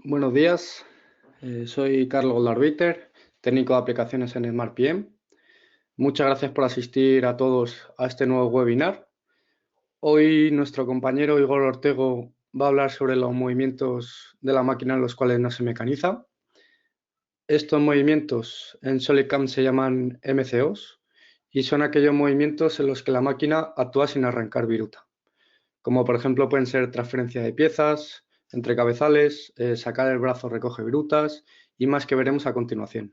Buenos días, soy Carlos Goldarbiter, técnico de aplicaciones en SmartPM. Muchas gracias por asistir a todos a este nuevo webinar. Hoy nuestro compañero Igor Ortego va a hablar sobre los movimientos de la máquina en los cuales no se mecaniza. Estos movimientos en SolidCAM se llaman MCOs y son aquellos movimientos en los que la máquina actúa sin arrancar viruta, como por ejemplo pueden ser transferencia de piezas, entre cabezales, sacar el brazo recoge virutas y más que veremos a continuación.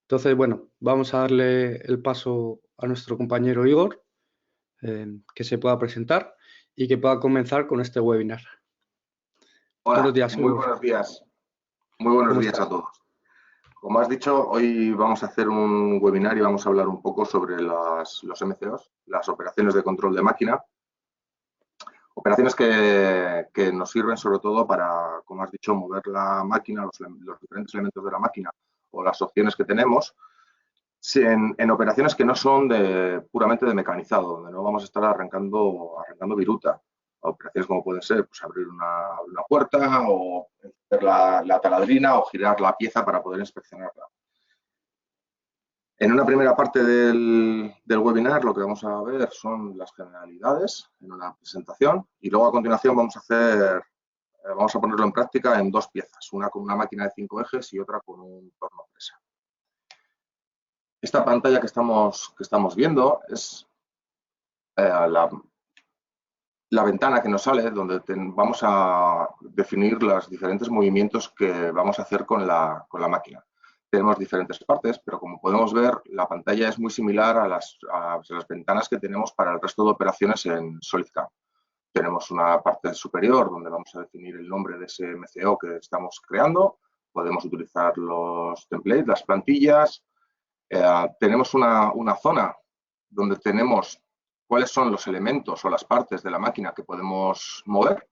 Entonces, bueno, vamos a darle el paso a nuestro compañero Igor, que se pueda presentar y que pueda comenzar con este webinar. Buenos Hola, días, muy Igor. buenos días. Muy buenos ¿Cómo días estás? a todos. Como has dicho, hoy vamos a hacer un webinar y vamos a hablar un poco sobre los MCOs, las operaciones de control de máquina. Operaciones que nos sirven sobre todo para, como has dicho, mover la máquina, los diferentes elementos de la máquina o las opciones que tenemos en operaciones que no son puramente de mecanizado, donde no vamos a estar arrancando viruta. Operaciones como pueden ser pues, abrir una puerta o hacer la taladrina o girar la pieza para poder inspeccionarla. En una primera parte del webinar lo que vamos a ver son las generalidades en una presentación y luego a continuación vamos a ponerlo en práctica en dos piezas, una con una máquina de 5 ejes y otra con un torno presa. Esta pantalla que estamos viendo es la ventana que nos sale donde vamos a definir los diferentes movimientos que vamos a hacer con la máquina. Tenemos diferentes partes, pero como podemos ver, la pantalla es muy similar a las ventanas que tenemos para el resto de operaciones en SolidCAM. Tenemos una parte superior donde vamos a definir el nombre de ese MCO que estamos creando. Podemos utilizar los templates, las plantillas. Tenemos una zona donde tenemos cuáles son los elementos o las partes de la máquina que podemos mover.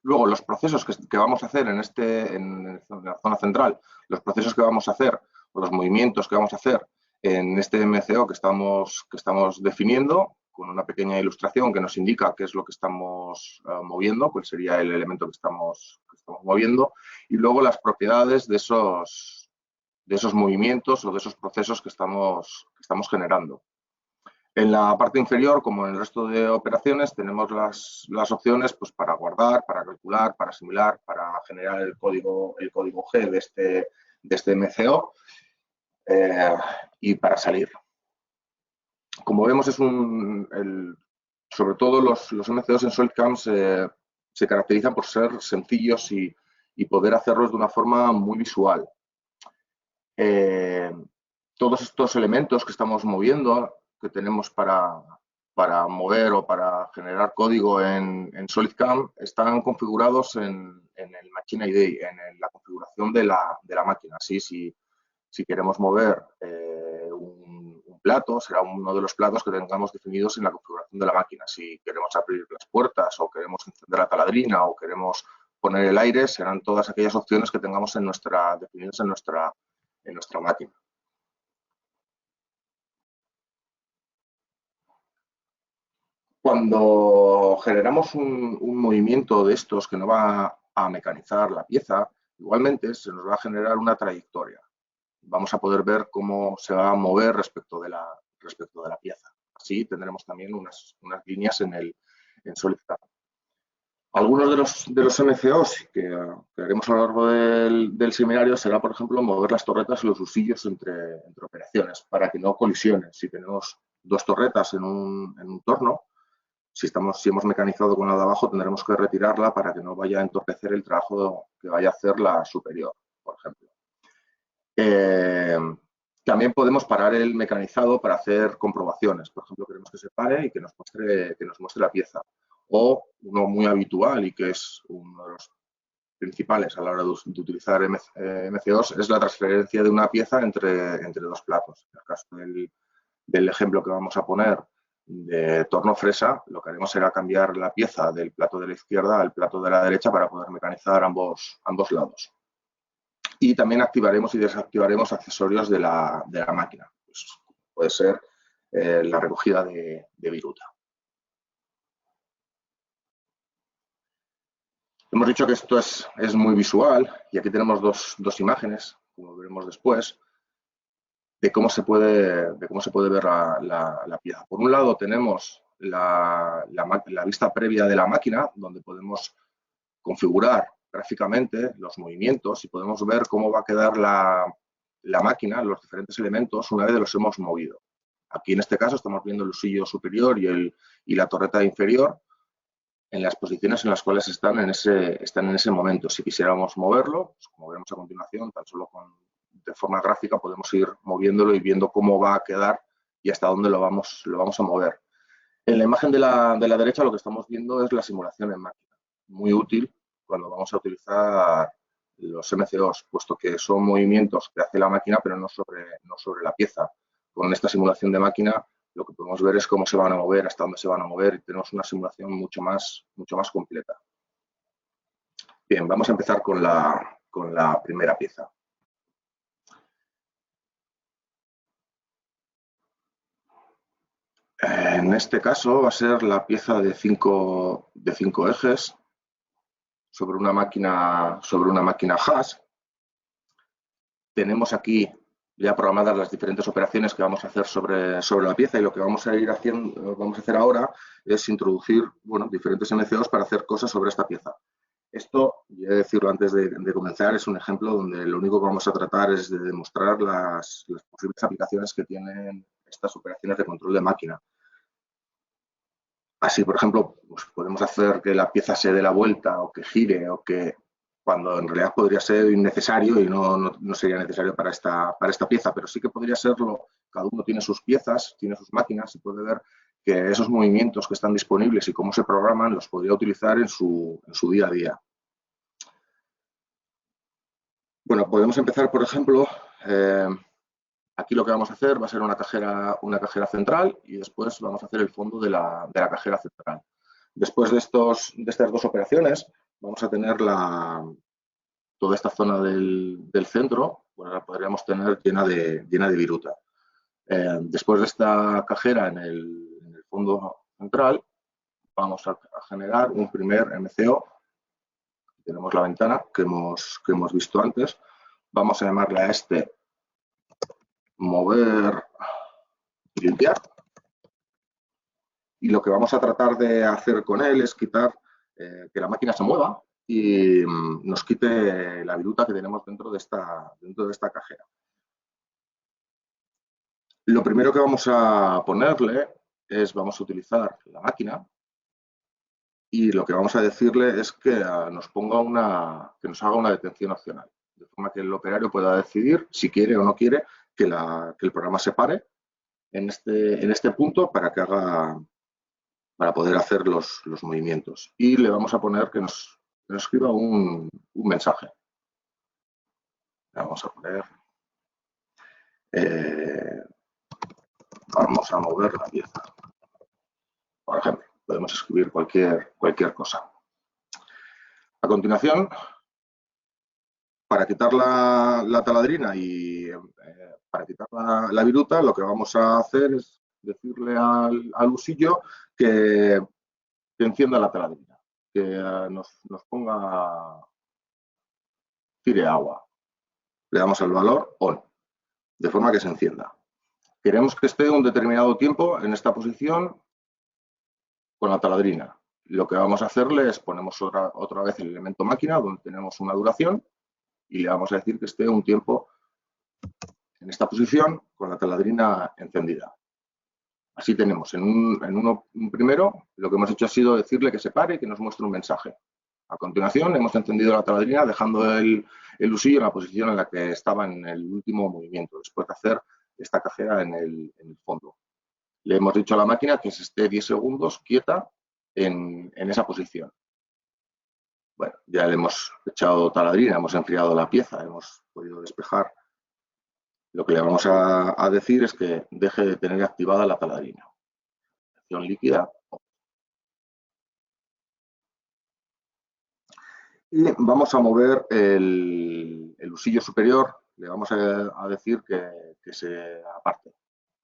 Luego, los procesos que vamos a hacer en la zona central, los procesos que vamos a hacer o los movimientos que vamos a hacer en este MCO que estamos definiendo, con una pequeña ilustración que nos indica qué es lo que estamos moviendo, cuál sería el elemento que estamos moviendo, y luego las propiedades de esos movimientos o de esos procesos que estamos generando. En la parte inferior, como en el resto de operaciones, tenemos las opciones pues, para guardar, para calcular, para asimilar, para generar el código G de este MCO y para salir. Como vemos, sobre todo los MCOs en SolidCAM se caracterizan por ser sencillos y poder hacerlos de una forma muy visual. Todos estos elementos que estamos moviendo, que tenemos para mover o para generar código en SolidCAM, están configurados en el Machine ID, en la configuración de la máquina. Así, si queremos mover un plato, será uno de los platos que tengamos definidos en la configuración de la máquina. Si queremos abrir las puertas o queremos encender la taladrina o queremos poner el aire, serán todas aquellas opciones que tengamos definidas en nuestra máquina. Cuando generamos un movimiento de estos que no va a mecanizar la pieza, igualmente se nos va a generar una trayectoria. Vamos a poder ver cómo se va a mover respecto de la pieza. Así tendremos también unas líneas en SolidCAM. Algunos de los MCOs que haremos a lo largo del seminario será, por ejemplo, mover las torretas y los husillos entre operaciones para que no colisionen. Si tenemos dos torretas en un torno, si hemos mecanizado con la de abajo, tendremos que retirarla para que no vaya a entorpecer el trabajo que vaya a hacer la superior, por ejemplo. También podemos parar el mecanizado para hacer comprobaciones. Por ejemplo, queremos que se pare y que nos muestre la pieza. O uno muy habitual y que es uno de los principales a la hora de utilizar MCOs es la transferencia de una pieza entre dos platos. En el caso del ejemplo que vamos a poner de torno fresa, lo que haremos será cambiar la pieza del plato de la izquierda al plato de la derecha para poder mecanizar ambos lados. Y también activaremos y desactivaremos accesorios de la máquina. Pues puede ser la recogida de viruta. Hemos dicho que esto es muy visual y aquí tenemos dos imágenes, como veremos después, de cómo se puede ver la pieza. Por un lado tenemos la vista previa de la máquina, donde podemos configurar gráficamente los movimientos y podemos ver cómo va a quedar la máquina, los diferentes elementos, una vez los hemos movido. Aquí en este caso estamos viendo el husillo superior y la torreta inferior en las posiciones en las cuales están en ese momento. Si quisiéramos moverlo, pues como veremos a continuación, tan solo de forma gráfica podemos ir moviéndolo y viendo cómo va a quedar y hasta dónde lo vamos a mover. En la imagen de la derecha lo que estamos viendo es la simulación en máquina, muy útil cuando vamos a utilizar los MCOs, puesto que son movimientos que hace la máquina, pero no sobre la pieza. Con esta simulación de máquina lo que podemos ver es cómo se van a mover, hasta dónde se van a mover y tenemos una simulación mucho más completa. Bien, vamos a empezar con la primera pieza. En este caso va a ser la pieza de 5 ejes sobre una máquina Haas. Tenemos aquí ya programadas las diferentes operaciones que vamos a hacer sobre la pieza y lo que vamos a hacer ahora es introducir diferentes MCOs para hacer cosas sobre esta pieza. Esto, y he de decirlo antes de comenzar, es un ejemplo donde lo único que vamos a tratar es de demostrar las posibles aplicaciones que tienen estas operaciones de control de máquina. Así, por ejemplo, pues podemos hacer que la pieza se dé la vuelta o que gire o que cuando en realidad podría ser innecesario y no sería necesario para esta pieza, pero sí que podría serlo. Cada uno tiene sus piezas, tiene sus máquinas y puede ver que esos movimientos que están disponibles y cómo se programan los podría utilizar en su día a día. Bueno, podemos empezar, por ejemplo, aquí lo que vamos a hacer va a ser una cajera central y después vamos a hacer el fondo de la cajera central. Después de estas dos operaciones, vamos a tener toda esta zona del centro, la podríamos tener llena de viruta. Después de esta cajera en el fondo central, vamos a generar un primer MCO. Tenemos la ventana que hemos visto antes. Vamos a llamarle a este mover y limpiar. Y lo que vamos a tratar de hacer con él es quitar que la máquina se mueva y nos quite la viruta que tenemos dentro de esta cajera. Lo primero que vamos a ponerle vamos a utilizar la máquina y lo que vamos a decirle es que nos haga una detención opcional, de forma que el operario pueda decidir si quiere o no quiere que el programa se pare en este punto para poder hacer los movimientos. Y le vamos a poner que nos escriba un mensaje. Vamos a poner vamos a mover la pieza. Por ejemplo, podemos escribir cualquier cosa. A continuación, para quitar la taladrina y para quitar la viruta, lo que vamos a hacer es decirle al husillo que encienda la taladrina, que nos tire agua. Le damos el valor ON, de forma que se encienda. Queremos que esté un determinado tiempo en esta posición con la taladrina. Lo que vamos a hacerle es ponemos otra vez el elemento máquina, donde tenemos una duración, y le vamos a decir que esté un tiempo en esta posición con la taladrina encendida. Así tenemos en un primero, lo que hemos hecho ha sido decirle que se pare y que nos muestre un mensaje. A continuación hemos encendido la taladrina dejando el husillo en la posición en la que estaba en el último movimiento, después de hacer esta cajera en el fondo. Le hemos dicho a la máquina que se esté 10 segundos quieta en esa posición. Bueno, ya le hemos echado taladrina, hemos enfriado la pieza, hemos podido despejar. Lo que le vamos a decir es que deje de tener activada la taladrina. Acción líquida. Y vamos a mover el husillo superior, le vamos a decir que se aparte,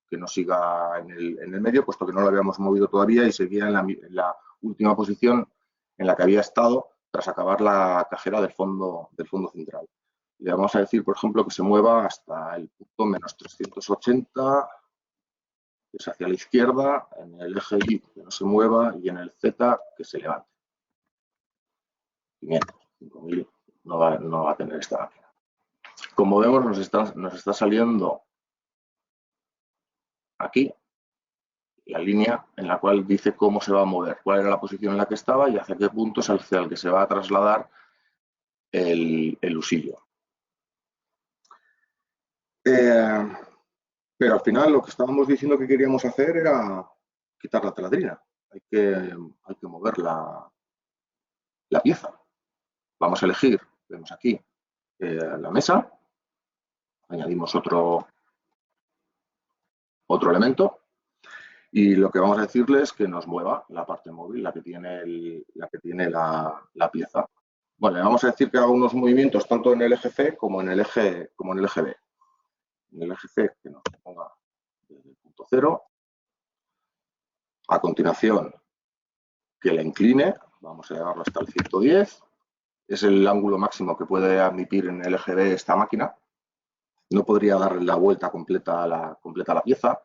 que no siga en el medio, puesto que no lo habíamos movido todavía y seguía en la última posición en la que había estado tras acabar la cajera del fondo central. Le vamos a decir, por ejemplo, que se mueva hasta el punto menos 380, que es hacia la izquierda, en el eje Y que no se mueva y en el Z que se levante. 500, 5000 no va a tener esta máquina. Como vemos, nos está saliendo aquí la línea en la cual dice cómo se va a mover, cuál era la posición en la que estaba y hacia qué punto es hacia el que se va a trasladar el husillo. Pero al final lo que estábamos diciendo que queríamos hacer era quitar la teladrina. Hay que mover la pieza. Vamos a elegir, vemos aquí, la mesa. Añadimos otro elemento. Y lo que vamos a decirle es que nos mueva la parte móvil, la que tiene la pieza. Bueno, le vamos a decir que haga unos movimientos tanto en el eje C como en el eje B. En el eje C que nos ponga desde el punto 0. A continuación, que la incline, vamos a llevarlo hasta el 110. Es el ángulo máximo que puede admitir en el eje B esta máquina. No podría darle la vuelta completa a la pieza.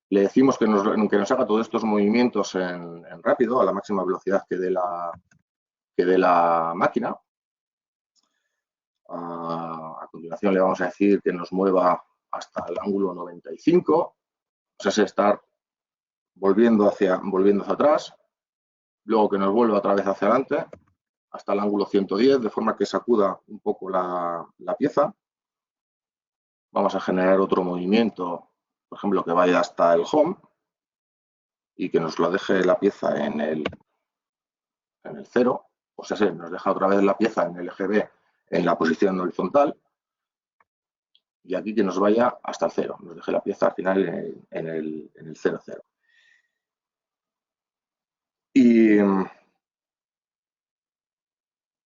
Le decimos que nos haga todos estos movimientos en rápido, a la máxima velocidad que dé la máquina. A continuación le vamos a decir que nos mueva hasta el ángulo 95, o sea, es estar volviendo hacia atrás, luego que nos vuelva otra vez hacia adelante, hasta el ángulo 110, de forma que sacuda un poco la pieza. Vamos a generar otro movimiento, por ejemplo, que vaya hasta el home y que nos lo deje la pieza en el 0, o sea, nos deja otra vez la pieza en el eje B en la posición horizontal y aquí que nos vaya hasta el 0, nos deje la pieza al final en el 0, 0. Y,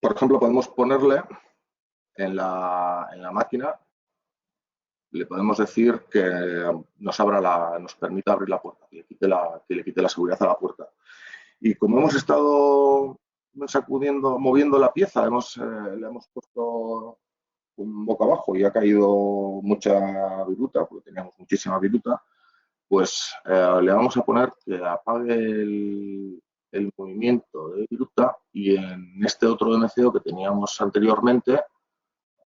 por ejemplo, podemos ponerle en la máquina, le podemos decir que nos permita abrir la puerta, que le quite la seguridad a la puerta. Y como hemos estado moviendo la pieza, le hemos puesto un boca abajo y ha caído mucha viruta, porque teníamos muchísima viruta, pues le vamos a poner que apague el movimiento de viruta y en este otro MCO que teníamos anteriormente,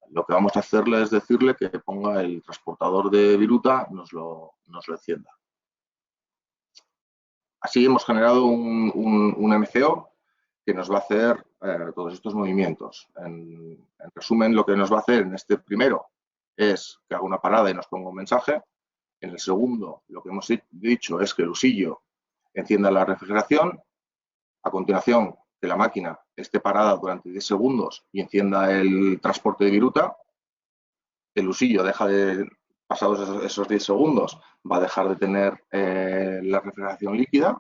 lo que vamos a hacerle es decirle que ponga el transportador de viruta, nos lo encienda. Así hemos generado un MCO que nos va a hacer todos estos movimientos. En resumen, lo que nos va a hacer en este primero es que haga una parada y nos ponga un mensaje. En el segundo, lo que hemos dicho es que el husillo encienda la refrigeración. A continuación, que la máquina esté parada durante 10 segundos y encienda el transporte de viruta. El husillo pasados esos 10 segundos, va a dejar de tener la refrigeración líquida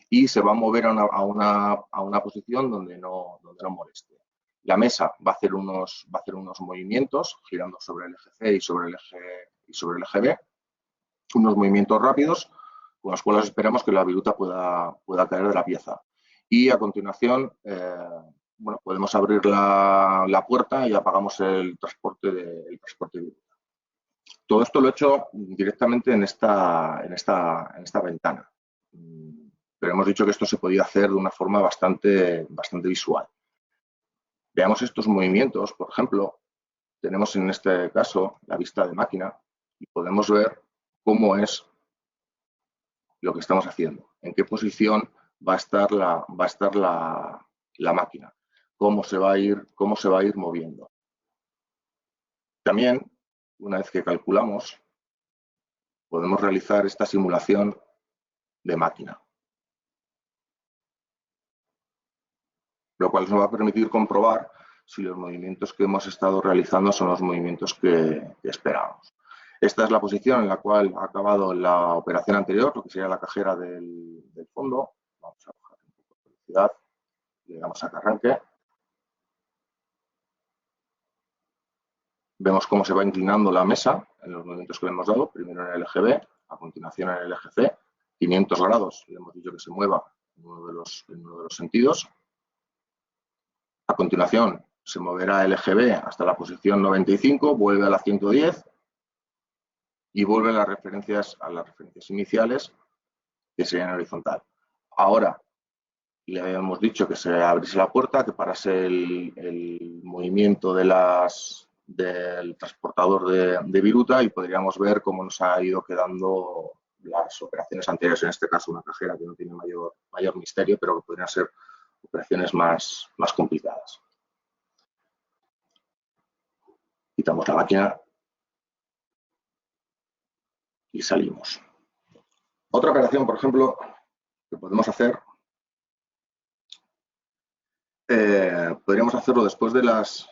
y se va a mover a una posición donde no moleste. La mesa va a hacer unos movimientos girando sobre el eje C y sobre el eje B, unos movimientos rápidos con los cuales esperamos que la viruta pueda caer de la pieza. Y a continuación, podemos abrir la puerta y apagamos el transporte de viruta. Todo esto lo he hecho directamente en esta ventana. Pero hemos dicho que esto se podía hacer de una forma bastante visual. Veamos estos movimientos, por ejemplo, tenemos en este caso la vista de máquina y podemos ver cómo es lo que estamos haciendo, en qué posición va a estar la máquina, cómo se va a ir moviendo. También, una vez que calculamos, podemos realizar esta simulación de máquina, lo cual nos va a permitir comprobar si los movimientos que hemos estado realizando son los movimientos que esperábamos. Esta es la posición en la cual ha acabado la operación anterior, lo que sería la cajera del fondo. Vamos a bajar un poco de velocidad, le damos a que arranque. Vemos cómo se va inclinando la mesa en los movimientos que le hemos dado, primero en el eje B, a continuación en el eje C, 500 grados, le hemos dicho que se mueva en uno de los sentidos. A continuación se moverá el eje B hasta la posición 95, vuelve a la 110 y vuelve a las referencias iniciales, que serían horizontal. Ahora, le habíamos dicho que se abriese la puerta, que parase el movimiento del transportador de viruta y podríamos ver cómo nos ha ido quedando las operaciones anteriores, en este caso una cajera que no tiene mayor misterio, pero que podrían ser operaciones más complicadas. Quitamos la máquina y salimos. Otra operación, por ejemplo, que podemos hacer, podríamos hacerlo después de las...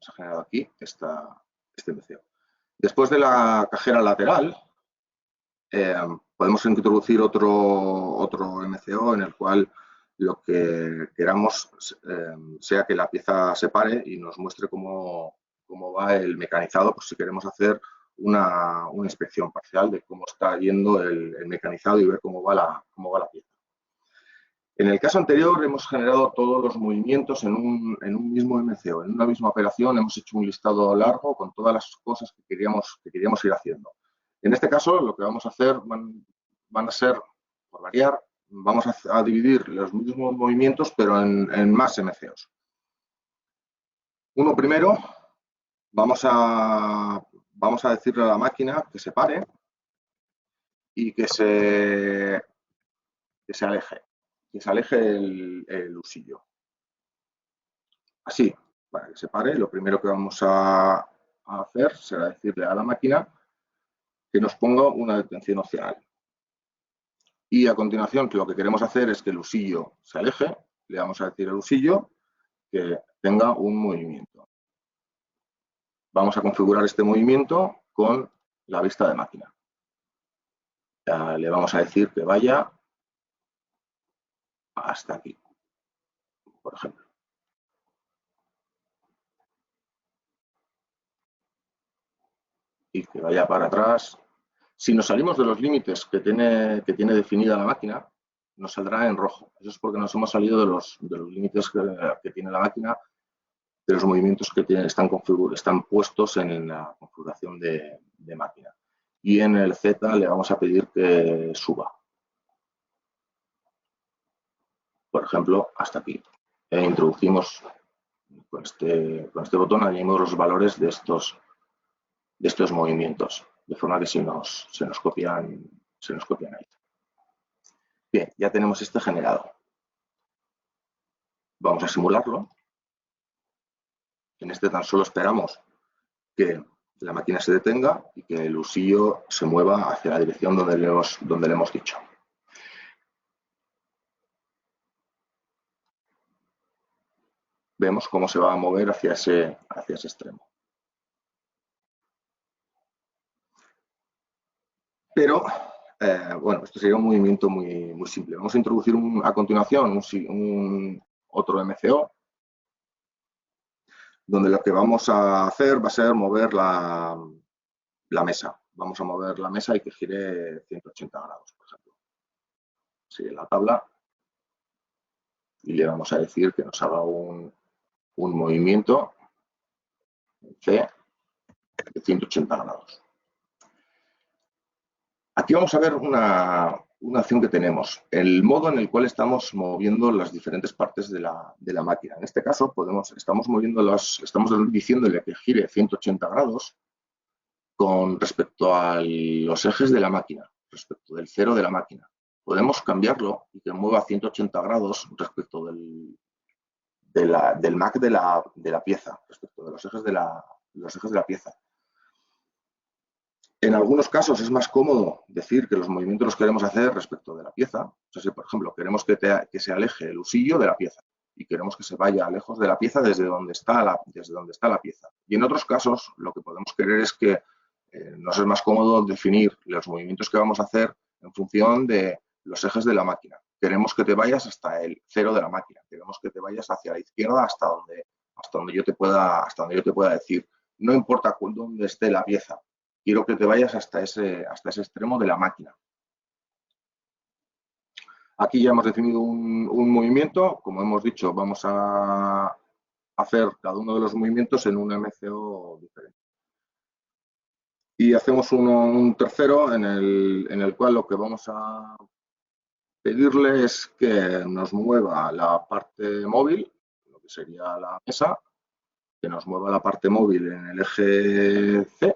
Se ha generado aquí este MCO. Después de la cajera lateral, podemos introducir otro MCO en el cual lo que queramos sea que la pieza se pare y nos muestre cómo va el mecanizado, por si queremos hacer una inspección parcial de cómo está yendo el mecanizado y ver cómo va la pieza. En el caso anterior hemos generado todos los movimientos en un mismo MCO, en una misma operación hemos hecho un listado largo con todas las cosas que queríamos ir haciendo. En este caso lo que vamos a hacer van a ser, por variar, vamos a dividir los mismos movimientos pero en más MCOs. Uno primero, vamos a decirle a la máquina que se pare y que se aleje. Que se aleje el husillo. Así, para que se pare, lo primero que vamos a hacer será decirle a la máquina que nos ponga una detención opcional. Y a continuación, que lo que queremos hacer es que el husillo se aleje, le vamos a decir al husillo que tenga un movimiento. Vamos a configurar este movimiento con la vista de máquina. Le vamos a decir que vaya hasta aquí, por ejemplo. Y que vaya para atrás. Si nos salimos de los límites que tiene definida la máquina, nos saldrá en rojo. Eso es porque nos hemos salido de los límites que tiene la máquina, de los movimientos que están puestos en la configuración de máquina. Y en el Z le vamos a pedir que suba. Por ejemplo, hasta aquí. Introducimos con este botón, añadimos los valores de estos movimientos, de forma que se nos copian ahí. Bien, ya tenemos este generado. Vamos a simularlo. En este tan solo esperamos que la máquina se detenga y que el husillo se mueva hacia la dirección donde le hemos dicho. Vemos cómo se va a mover hacia ese extremo. Pero, bueno, esto sería un movimiento muy simple. Vamos a introducir a continuación otro MCO, donde lo que vamos a hacer va a ser mover la mesa. Vamos a mover la mesa y que gire 180 grados, por ejemplo. Sigue la tabla y le vamos a decir que nos haga un movimiento C de 180 grados. Aquí vamos a ver una acción que tenemos, el modo en el cual estamos moviendo las diferentes partes de la máquina. En este caso estamos diciéndole que gire 180 grados con respecto a los ejes de la máquina, respecto del cero de la máquina. Podemos cambiarlo y que mueva 180 grados respecto del MAC de la pieza, respecto de los ejes de la pieza. En algunos casos es más cómodo decir que los movimientos los queremos hacer respecto de la pieza. O sea, si, por ejemplo, queremos que se aleje el husillo de la pieza y queremos que se vaya lejos de la pieza desde donde está la pieza. Y en otros casos, lo que podemos querer es que nos es más cómodo definir los movimientos que vamos a hacer en función de los ejes de la máquina. Queremos que te vayas hasta el cero de la máquina. Queremos que te vayas hacia la izquierda hasta donde yo te pueda decir. No importa dónde esté la pieza. Quiero que te vayas hasta ese extremo de la máquina. Aquí ya hemos definido un movimiento. Como hemos dicho, vamos a hacer cada uno de los movimientos en un MCO diferente. Y hacemos un tercero en el cual lo que vamos a pedirle es que nos mueva la parte móvil, lo que sería la mesa, que nos mueva la parte móvil en el eje C,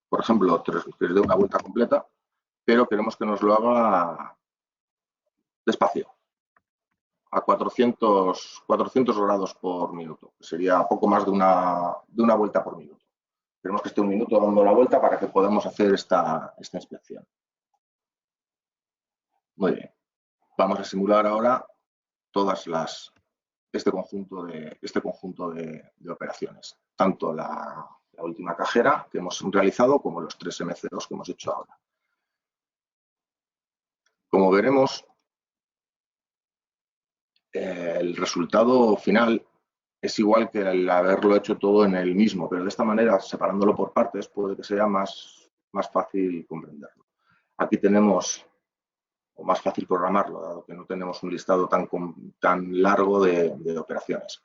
por ejemplo, que dé una vuelta completa, pero queremos que nos lo haga despacio, a 400 grados por minuto, que sería poco más de una vuelta por minuto. Queremos que esté un minuto dando la vuelta para que podamos hacer esta inspección. Muy bien. Vamos a simular ahora este conjunto de operaciones, tanto la última cajera que hemos realizado como los 3 MC2 que hemos hecho ahora. Como veremos, el resultado final es igual que el haberlo hecho todo en el mismo, pero de esta manera, separándolo por partes, puede que sea más fácil comprenderlo. Aquí tenemos, o más fácil programarlo, dado que no tenemos un listado tan largo de operaciones.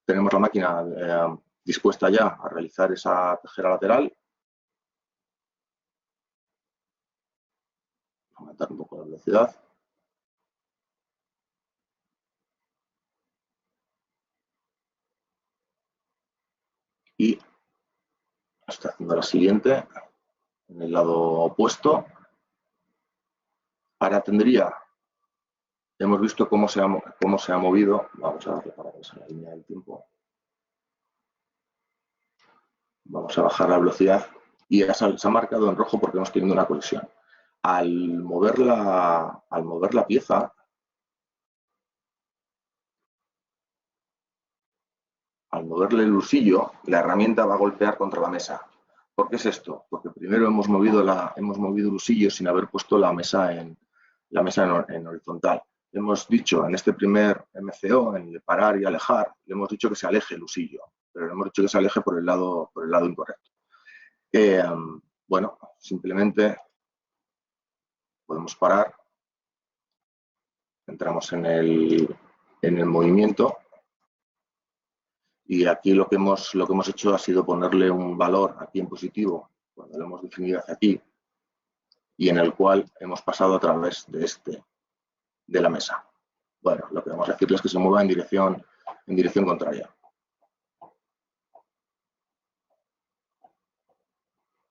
Tenemos la máquina dispuesta ya a realizar esa cajera lateral. Voy a aumentar un poco la velocidad. Y está haciendo la siguiente en el lado opuesto. Ahora hemos visto cómo se ha movido. Vamos a darle para que se la línea del tiempo. Vamos a bajar la velocidad y se ha marcado en rojo porque hemos tenido una colisión. Al mover la pieza, al moverle el husillo, la herramienta va a golpear contra la mesa. ¿Por qué es esto? Porque primero hemos movido el husillo sin haber puesto la mesa en horizontal. Le hemos dicho en este primer MCO, en el parar y alejar, le hemos dicho que se aleje el husillo, pero le hemos dicho que se aleje por el lado incorrecto. Bueno, simplemente podemos parar, entramos en el movimiento y aquí lo que hemos hecho ha sido ponerle un valor aquí en positivo cuando lo hemos definido hacia aquí y en el cual hemos pasado a través de la mesa. Bueno, lo que vamos a decirle es que se mueva en dirección contraria.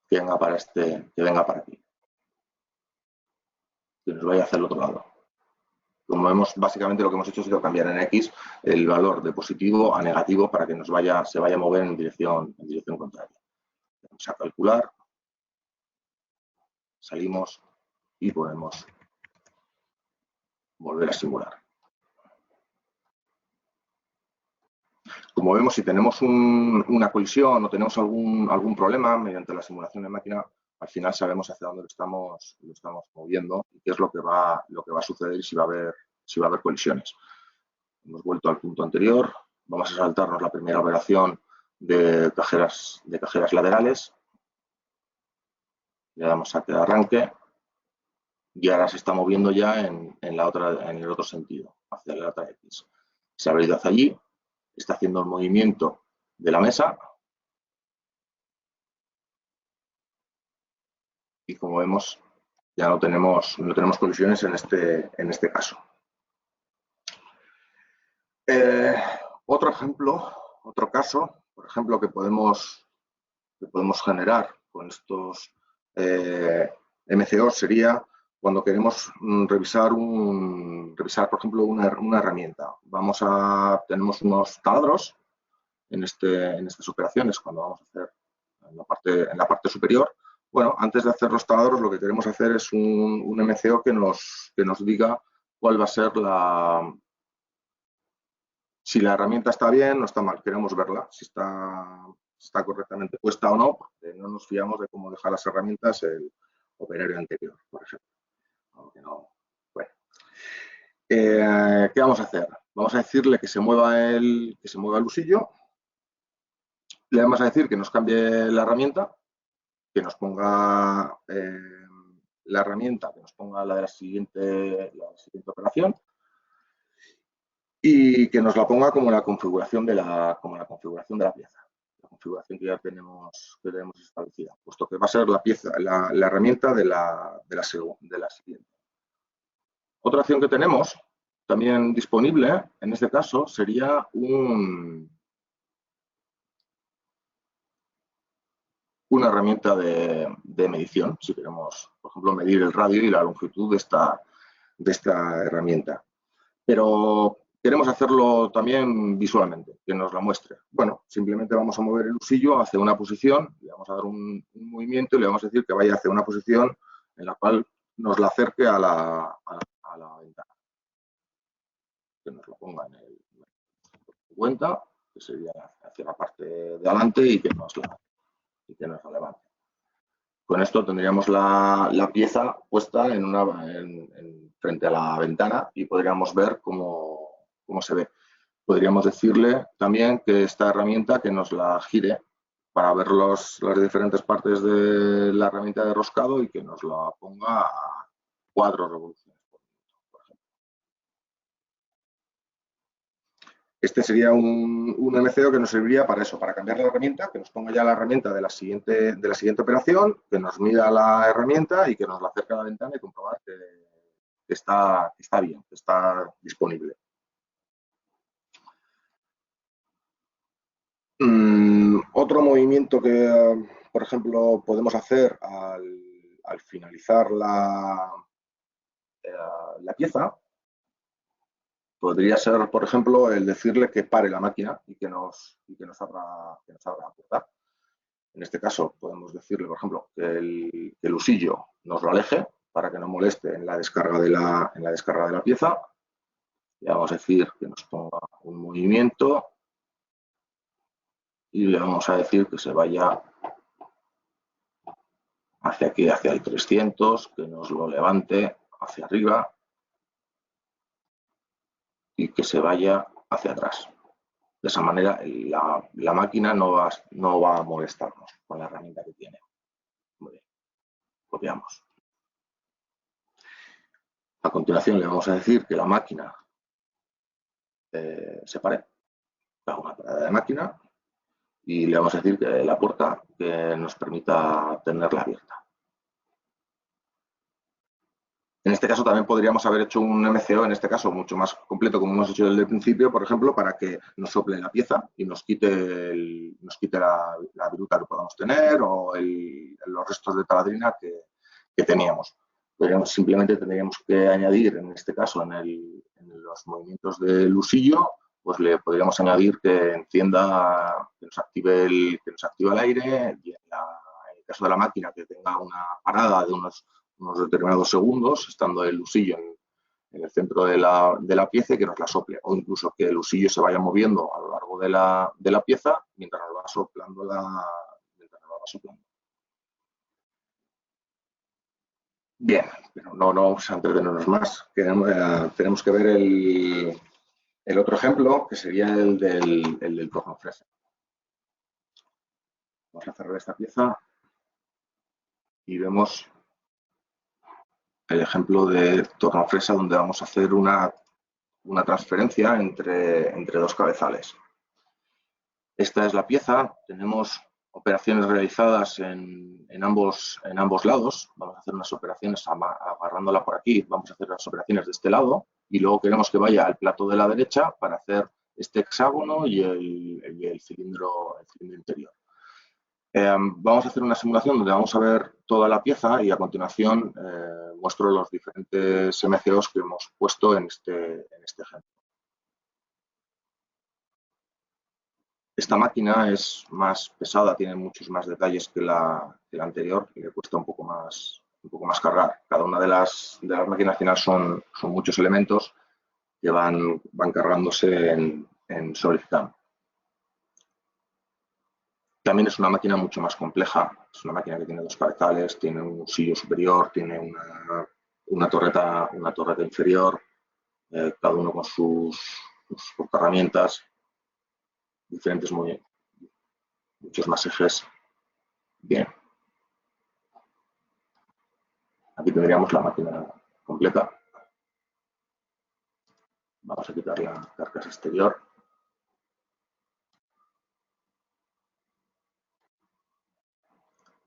Que venga para aquí. Que nos vaya hacia el otro lado. Como vemos, básicamente lo que hemos hecho ha sido cambiar en X el valor de positivo a negativo para que se vaya a mover en dirección contraria. Vamos a calcular. Salimos y podemos volver a simular. Como vemos, si tenemos una colisión o tenemos algún problema mediante la simulación de máquina, al final sabemos hacia dónde lo estamos moviendo y qué es lo que va a suceder y si va a haber colisiones. Hemos vuelto al punto anterior. Vamos a saltarnos la primera operación de cajeras laterales. Le damos a que arranque y ahora se está moviendo ya en el otro sentido, hacia la otra X. Se ha ido hacia allí, está haciendo el movimiento de la mesa y como vemos ya no tenemos colisiones en este caso. Otro caso, por ejemplo, que podemos generar con estos MCOs sería cuando queremos revisar, por ejemplo, una herramienta. Tenemos unos taladros en estas operaciones cuando vamos a hacer en la parte superior. Bueno, antes de hacer los taladros, lo que queremos hacer es un MCO que nos diga cuál va a ser si la herramienta está bien o está mal. Queremos verla, si está correctamente puesta o no, porque no nos fiamos de cómo deja las herramientas el operario anterior, por ejemplo. Aunque no, bueno. ¿Qué vamos a hacer? Vamos a decirle que se mueva el husillo. Le vamos a decir que nos cambie la herramienta, que nos ponga la herramienta, que nos ponga la de la siguiente operación y que nos la ponga como la configuración de la pieza, la configuración que ya tenemos establecida, puesto que va a ser la pieza, la herramienta de la siguiente. Otra opción que tenemos también disponible en este caso sería una herramienta de medición, si queremos, por ejemplo, medir el radio y la longitud de esta herramienta. Pero queremos hacerlo también visualmente, que nos la muestre. Bueno, simplemente vamos a mover el husillo hacia una posición, le vamos a dar un movimiento y le vamos a decir que vaya hacia una posición en la cual nos la acerque a la ventana. Que nos lo ponga en el cuenta, que sería hacia la parte de adelante y que nos la levante. Con esto tendríamos la pieza puesta frente a la ventana y podríamos ver cómo se ve. Podríamos decirle también que esta herramienta que nos la gire para ver las diferentes partes de la herramienta de roscado y que nos la ponga a 4 revoluciones por minuto, por ejemplo. Este sería un MCO que nos serviría para eso, para cambiar la herramienta, que nos ponga ya la herramienta de la siguiente operación, que nos mida la herramienta y que nos la acerque a la ventana y comprobar que está bien, que está disponible. Otro movimiento que, por ejemplo, podemos hacer al finalizar la pieza podría ser, por ejemplo, el decirle que pare la máquina y que nos abra la puerta. En este caso, podemos decirle, por ejemplo, que el husillo nos lo aleje para que no moleste en la descarga de la pieza. Le vamos a decir que nos ponga un movimiento y le vamos a decir que se vaya hacia aquí, hacia el 300, que nos lo levante hacia arriba y que se vaya hacia atrás. De esa manera la máquina no va a molestarnos con la herramienta que tiene. Muy bien, copiamos. A continuación le vamos a decir que la máquina se pare, haga una parada de máquina y le vamos a decir que la puerta que nos permita tenerla abierta. En este caso también podríamos haber hecho un MCO, en este caso mucho más completo como hemos hecho desde el principio, por ejemplo, para que nos sople la pieza y nos quite la viruta que podamos tener o los restos de taladrina que teníamos. Simplemente tendríamos que añadir, en este caso, en los movimientos del husillo, pues le podríamos añadir que encienda, que nos active el aire y en el caso de la máquina que tenga una parada de unos determinados segundos, estando el husillo en el centro de la pieza y que nos la sople, o incluso que el husillo se vaya moviendo a lo largo de la pieza mientras nos va soplando Bien, pero no vamos a entretenernos más. Tenemos que ver el otro ejemplo, que sería el del tornofresa. Vamos a cerrar esta pieza y vemos el ejemplo de tornofresa donde vamos a hacer una transferencia entre dos cabezales. Esta es la pieza, tenemos operaciones realizadas en ambos lados. Vamos a hacer unas operaciones agarrándola por aquí, vamos a hacer las operaciones de este lado y luego queremos que vaya al plato de la derecha para hacer este hexágono y el cilindro interior. Vamos a hacer una simulación donde vamos a ver toda la pieza y a continuación muestro los diferentes MCOs que hemos puesto en este ejemplo. Esta máquina es más pesada, tiene muchos más detalles que la anterior y le cuesta un poco más cargar. Cada una de las máquinas final son muchos elementos que van cargándose en SolidCAM. También es una máquina mucho más compleja, es una máquina que tiene dos cabezales, tiene un husillo superior, tiene una torreta inferior, cada uno con sus herramientas, diferentes movimientos, muchos más ejes. Bien. Aquí tendríamos la máquina completa. Vamos a quitar la carcasa exterior.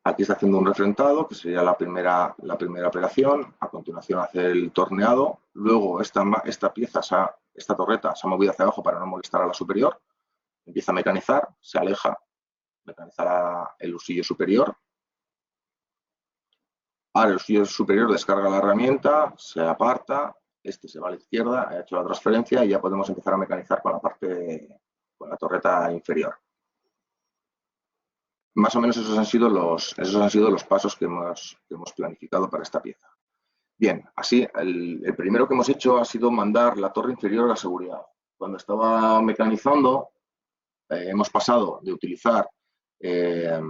Aquí está haciendo un refrentado, que sería la primera operación. A continuación hace el torneado. Luego esta pieza, esta torreta, se ha movido hacia abajo para no molestar a la superior. Empieza a mecanizar, se aleja, mecanizará el husillo superior. Ahora el husillo superior descarga la herramienta, se aparta, este se va a la izquierda, ha hecho la transferencia y ya podemos empezar a mecanizar con la torreta inferior. Más o menos esos han sido los pasos que hemos planificado para esta pieza. Bien, así, el primero que hemos hecho ha sido mandar la torre inferior a la seguridad. Cuando estaba mecanizando, hemos pasado de utilizar la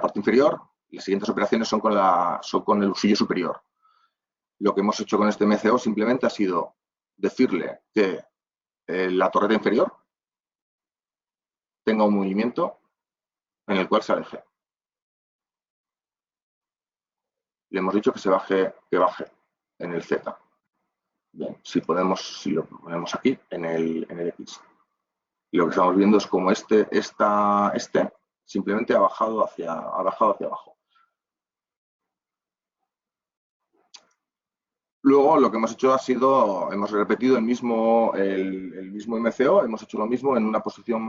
parte inferior. Las siguientes operaciones son con el husillo superior. Lo que hemos hecho con este MCO simplemente ha sido decirle que la torreta inferior tenga un movimiento en el cual se aleje. Le hemos dicho que baje en el Z. Bien, si lo ponemos aquí en el X. Lo que estamos viendo es como este simplemente ha bajado hacia abajo. Luego lo que hemos hecho hemos repetido el mismo MCO, hemos hecho lo mismo en una posición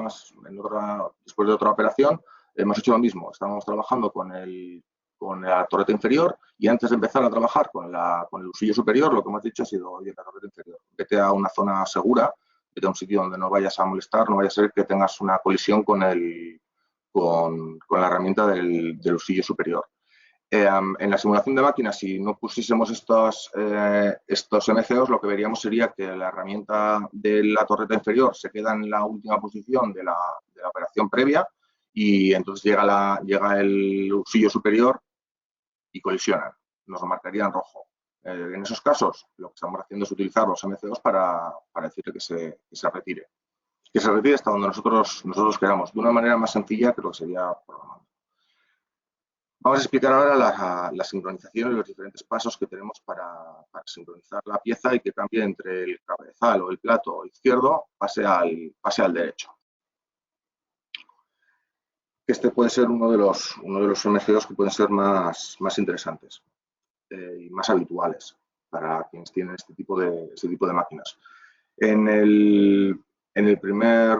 después de otra operación, hemos hecho lo mismo, estábamos trabajando con la torreta inferior y antes de empezar a trabajar con el husillo superior, lo que hemos dicho ha sido, oye, la torreta inferior, vete a una zona segura, vete a un sitio donde no vayas a molestar, no vaya a ser que tengas una colisión con la herramienta del husillo superior. En la simulación de máquinas, si no pusiésemos estos MCOs, lo que veríamos sería que la herramienta de la torreta inferior se queda en la última posición de la operación previa y entonces llega el husillo superior y colisionan. Nos lo marcaría en rojo. En esos casos, lo que estamos haciendo es utilizar los MCOs para decirle que se retire. Que se retire hasta donde nosotros queramos, de una manera más sencilla que lo que sería programando. Vamos a explicar ahora la sincronización y los diferentes pasos que tenemos para sincronizar la pieza y que cambie entre el cabezal o el plato izquierdo pase al derecho. Este puede ser uno de los MCOs que pueden ser más interesantes y más habituales para quienes tienen este tipo de máquinas. En el primer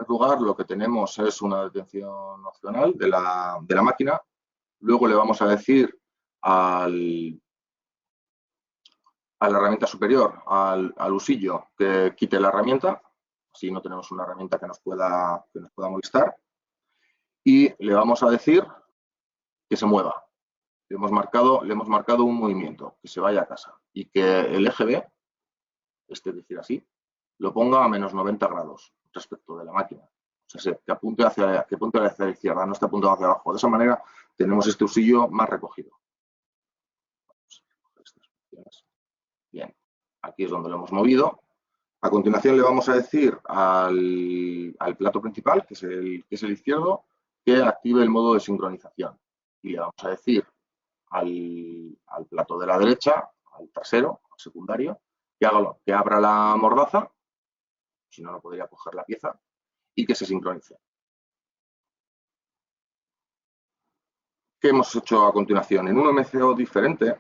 lugar, lo que tenemos es una detención opcional de la máquina. Luego le vamos a decir a la herramienta superior, al husillo, que quite la herramienta. Así no tenemos una herramienta que nos pueda molestar. Y le vamos a decir que se mueva. Le hemos marcado un movimiento, que se vaya a casa. Y que el eje B, es decir así, lo ponga a menos 90 grados respecto de la máquina. O sea, que apunte hacia la izquierda, no esté apuntado hacia abajo. De esa manera tenemos este husillo más recogido. Bien, aquí es donde lo hemos movido. A continuación le vamos a decir al plato principal, que es el izquierdo, que active el modo de sincronización. Y le vamos a decir al plato de la derecha, al trasero, al secundario, que abra la mordaza, si no, no podría coger la pieza, y que se sincronice. ¿Qué hemos hecho a continuación? En un MCO diferente,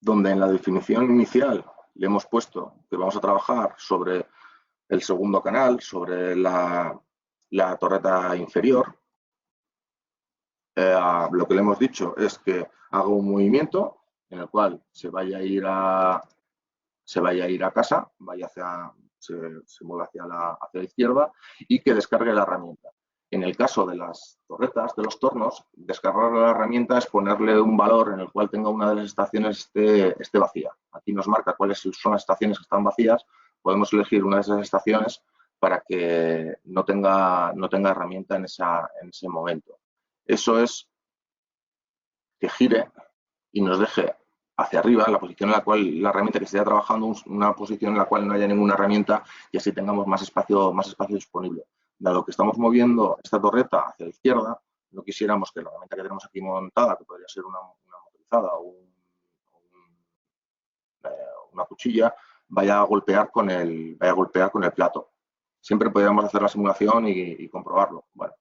donde en la definición inicial le hemos puesto que vamos a trabajar sobre el segundo canal, sobre la torreta inferior, lo que le hemos dicho es que haga un movimiento en el cual se vaya a ir a casa, se mueve hacia la izquierda y que descargue la herramienta. En el caso de las torretas, de los tornos, descargar la herramienta es ponerle un valor en el cual tenga una de las estaciones esté vacía. Aquí nos marca cuáles son las estaciones que están vacías. Podemos elegir una de esas estaciones para que no tenga herramienta en ese momento. Eso es que gire y nos deje hacia arriba, la posición en la cual la herramienta que esté trabajando, una posición en la cual no haya ninguna herramienta y así tengamos más espacio disponible. Dado que estamos moviendo esta torreta hacia la izquierda, no quisiéramos que la herramienta que tenemos aquí montada, que podría ser una punzada o una cuchilla vaya a golpear con el plato. Siempre podríamos hacer la simulación y comprobarlo. Bueno,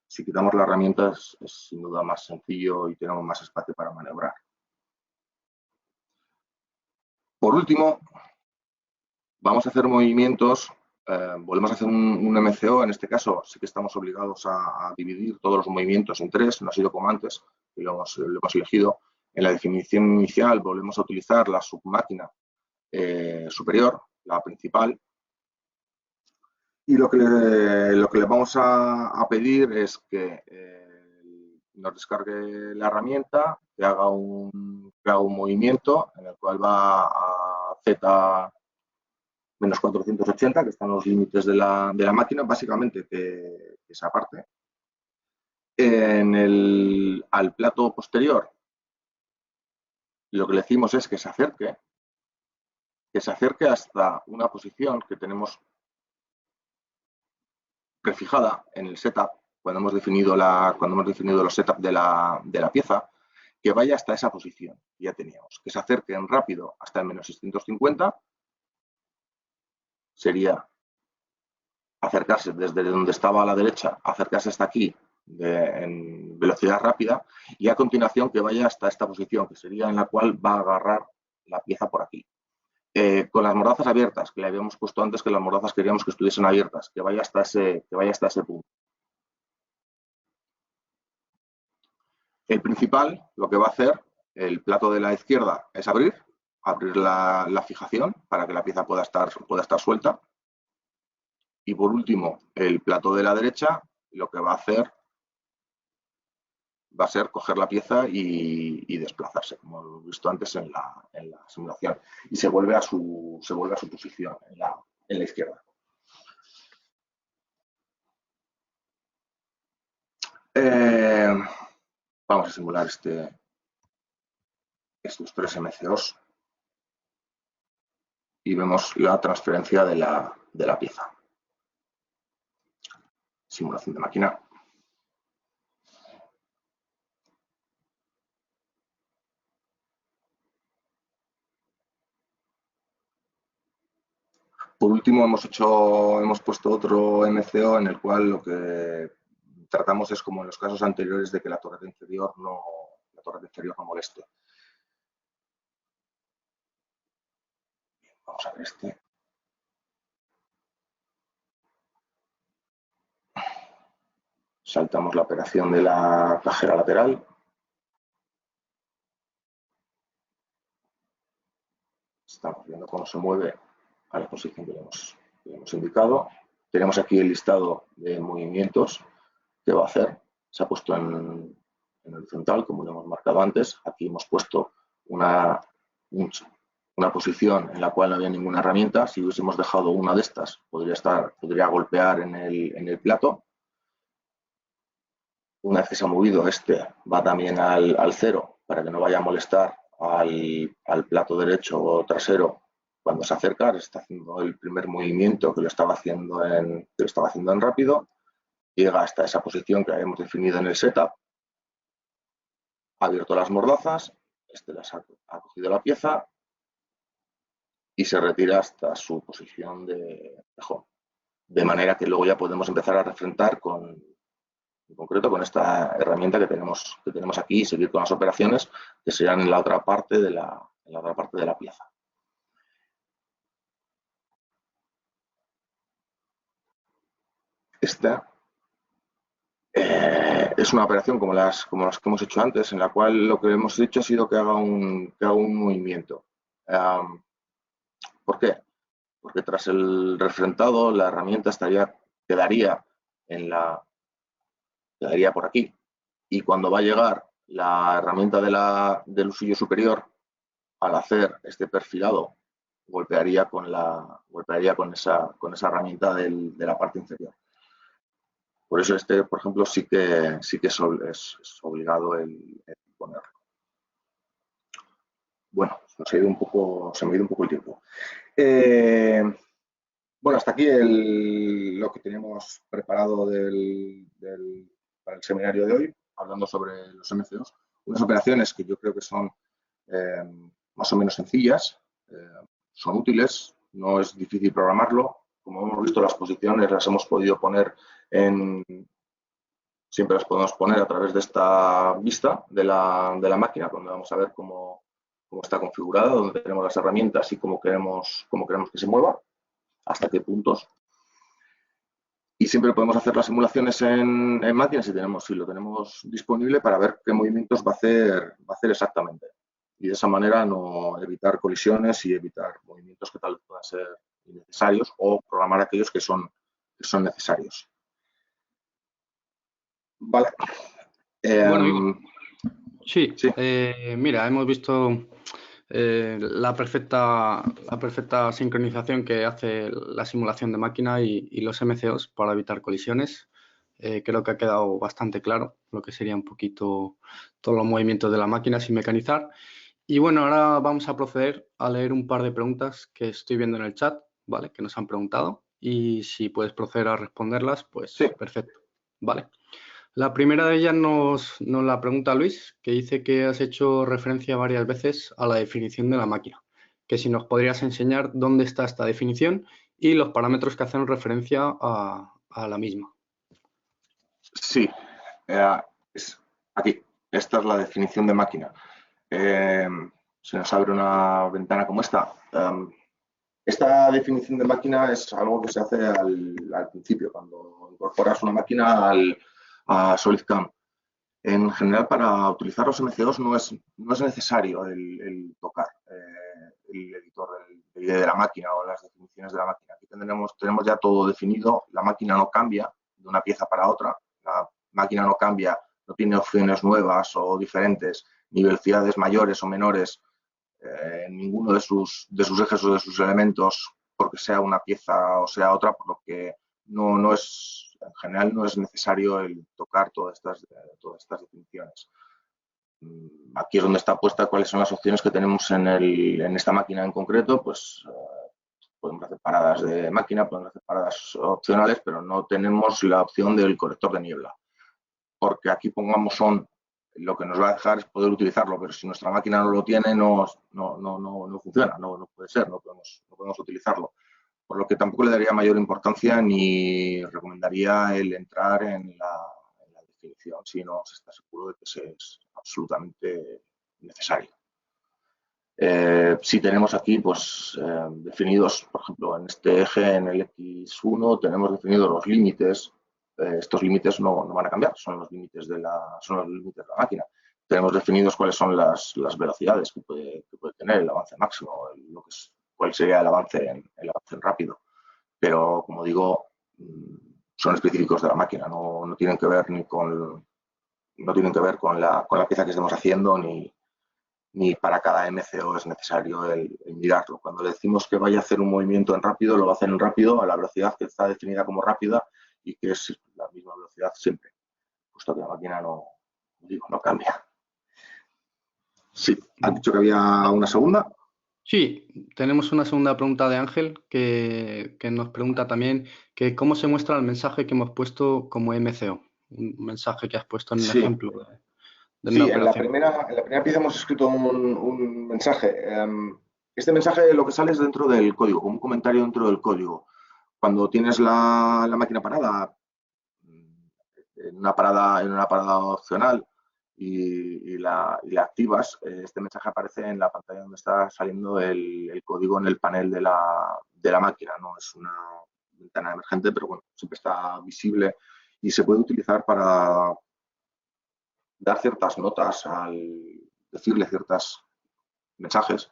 si quitamos la herramienta es sin duda más sencillo y tenemos más espacio para maniobrar. Por último, vamos a hacer movimientos, volvemos a hacer un MCO, en este caso sí que estamos obligados a dividir todos los movimientos en 3, no ha sido como antes, y lo hemos elegido. En la definición inicial volvemos a utilizar la submáquina superior, la principal, y lo que le vamos a pedir es que nos descargue la herramienta, que haga un movimiento en el cual va a Z menos 480, que están los límites de la máquina, básicamente que esa parte. Al plato posterior, lo que le decimos es que se acerque hasta una posición que tenemos prefijada en el setup, cuando hemos definido los setups de la pieza, que vaya hasta esa posición que ya teníamos, que se acerquen rápido hasta el menos 650, sería acercarse desde donde estaba a la derecha, acercarse hasta aquí en velocidad rápida, y a continuación que vaya hasta esta posición, que sería en la cual va a agarrar la pieza por aquí. Con las mordazas abiertas, que le habíamos puesto antes que las mordazas queríamos que estuviesen abiertas, que vaya hasta ese punto. El principal, lo que va a hacer el plato de la izquierda es abrir la fijación para que la pieza pueda estar suelta. Y por último, el plato de la derecha lo que va a hacer va a ser coger la pieza y desplazarse, como hemos visto antes en la simulación. Y se vuelve a su posición en la izquierda. Vamos a simular estos 3 MCOs y vemos la transferencia de la pieza. Simulación de máquina. Por último, hemos puesto otro MCO en el cual lo que tratamos es, como en los casos anteriores, de que la torreta inferior no moleste. Vamos a ver este. Saltamos la operación de la cajera lateral. Estamos viendo cómo se mueve a la posición que le hemos indicado. Tenemos aquí el listado de movimientos que va a hacer. Se ha puesto en horizontal, como lo hemos marcado antes. Aquí hemos puesto una posición en la cual no había ninguna herramienta. Si hubiésemos dejado una de estas, podría golpear en el plato. Una vez que se ha movido, va también al 0 para que no vaya a molestar al plato derecho o trasero cuando se acerca. Está haciendo el primer movimiento que lo estaba haciendo en rápido. Llega hasta esa posición que habíamos definido en el setup. Ha abierto las mordazas, ha cogido la pieza y se retira hasta su posición de cajón. De manera que luego ya podemos empezar a refrentar en concreto con esta herramienta que tenemos aquí y seguir con las operaciones que serán en la otra parte de la pieza. Esta es una operación como las que hemos hecho antes, en la cual lo que hemos hecho ha sido que haga un movimiento. ¿Por qué? Porque tras el refrentado la herramienta quedaría por aquí, y cuando va a llegar la herramienta del usillo superior, al hacer este perfilado, golpearía con esa herramienta de la parte inferior. Por eso por ejemplo, sí que es obligado el ponerlo. Bueno, se me ha ido un poco el tiempo. Bueno, hasta aquí lo que teníamos preparado para el seminario de hoy, hablando sobre los MCOs. unas operaciones que yo creo que son más o menos sencillas, son útiles, no es difícil programarlo. Como hemos visto, las posiciones las hemos podido poner siempre las podemos poner a través de esta vista de la máquina, donde vamos a ver cómo está configurada, donde tenemos las herramientas y cómo queremos que se mueva, hasta qué puntos. Y siempre podemos hacer las simulaciones en máquina si lo tenemos disponible para ver qué movimientos va a hacer exactamente. Y de esa manera no evitar colisiones y evitar movimientos que tal vez puedan ser innecesarios o programar aquellos que son necesarios. Vale. Bueno, Igor, sí. Sí. Mira, hemos visto la perfecta sincronización que hace la simulación de máquina y los MCOs para evitar colisiones. Creo que ha quedado bastante claro lo que sería un poquito todos los movimientos de la máquina sin mecanizar. Y bueno, ahora vamos a proceder a leer un par de preguntas que estoy viendo en el chat, ¿vale? Que nos han preguntado. Y si puedes proceder a responderlas, pues sí. Perfecto, ¿vale? La primera de ellas nos la pregunta Luis, que dice que has hecho referencia varias veces a la definición de la máquina, que si nos podrías enseñar dónde está esta definición y los parámetros que hacen referencia a la misma. Sí, es aquí. Esta es la definición de máquina. Se nos abre una ventana como esta. Esta definición de máquina es algo que se hace al principio, cuando incorporas una máquina a SolidCAM. En general, para utilizar los MCOs no es necesario el tocar el editor del IDE de la máquina o las definiciones de la máquina. Aquí tenemos ya todo definido. La máquina no cambia de una pieza para otra. La máquina no cambia, no tiene opciones nuevas o diferentes, ni velocidades mayores o menores en ninguno de sus ejes o de sus elementos, porque sea una pieza o sea otra, por lo que no es, en general, no es necesario el tocar todas estas definiciones. Aquí es donde está puesta cuáles son las opciones que tenemos en esta máquina en concreto. Pues podemos hacer paradas de máquina, podemos hacer paradas opcionales, pero no tenemos la opción del corrector de niebla, porque aquí pongamos on, lo que nos va a dejar es poder utilizarlo, pero si nuestra máquina no lo tiene, no funciona, no puede ser, no podemos utilizarlo. Por lo que tampoco le daría mayor importancia ni recomendaría el entrar en la definición si no se está seguro de que es absolutamente necesario. Si tenemos aquí pues definidos, por ejemplo, en este eje, en el X1, tenemos definidos los límites. Estos límites no van a cambiar, son los límites de la máquina. Tenemos definidos cuáles son las velocidades que puede tener el avance máximo, cuál sería el avance en rápido. Pero, como digo, son específicos de la máquina, no tienen que ver con la pieza que estemos haciendo, ni para cada MCO es necesario el mirarlo. Cuando le decimos que vaya a hacer un movimiento en rápido, lo va a hacer en rápido a la velocidad que está definida como rápida y que es la misma velocidad siempre, puesto que la máquina no cambia. Sí, ¿has dicho que había una segunda? Sí, tenemos una segunda pregunta de Ángel que nos pregunta también que cómo se muestra el mensaje que hemos puesto como MCO, un mensaje que has puesto en un ejemplo de una operación. En la primera pieza hemos escrito un mensaje. Este mensaje lo que sale es dentro del código, como un comentario dentro del código. Cuando tienes la máquina parada, en una parada opcional y la activas, este mensaje aparece en la pantalla donde está saliendo el código en el panel de la máquina. No es una ventana emergente, pero bueno, siempre está visible y se puede utilizar para dar ciertas notas, decirle ciertos mensajes,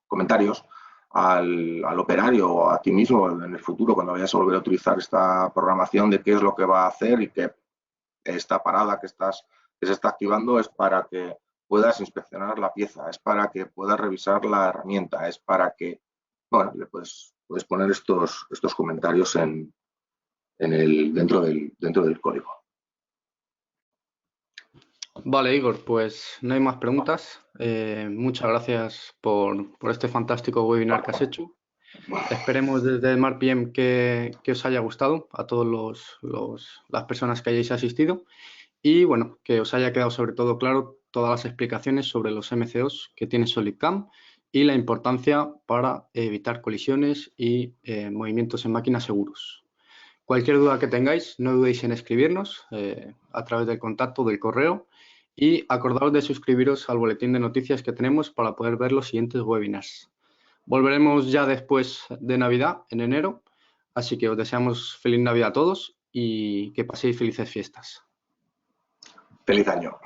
comentarios al operario o a ti mismo en el futuro, cuando vayas a volver a utilizar esta programación, de qué es lo que va a hacer y que esta parada que se está activando es para que puedas inspeccionar la pieza, es para que puedas revisar la herramienta, es para que, bueno, le puedes poner estos comentarios dentro del código. Vale, Igor, pues no hay más preguntas. Muchas gracias por este fantástico webinar que has hecho. Esperemos desde SmartPM que os haya gustado a todos las personas que hayáis asistido. y bueno, que os haya quedado sobre todo claro todas las explicaciones sobre los MCOs que tiene SolidCAM y la importancia para evitar colisiones y movimientos en máquinas seguros. Cualquier duda que tengáis, no dudéis en escribirnos a través del contacto del correo y acordaos de suscribiros al boletín de noticias que tenemos para poder ver los siguientes webinars. Volveremos ya después de Navidad, en enero, así que os deseamos feliz Navidad a todos y que paséis felices fiestas. Feliz año.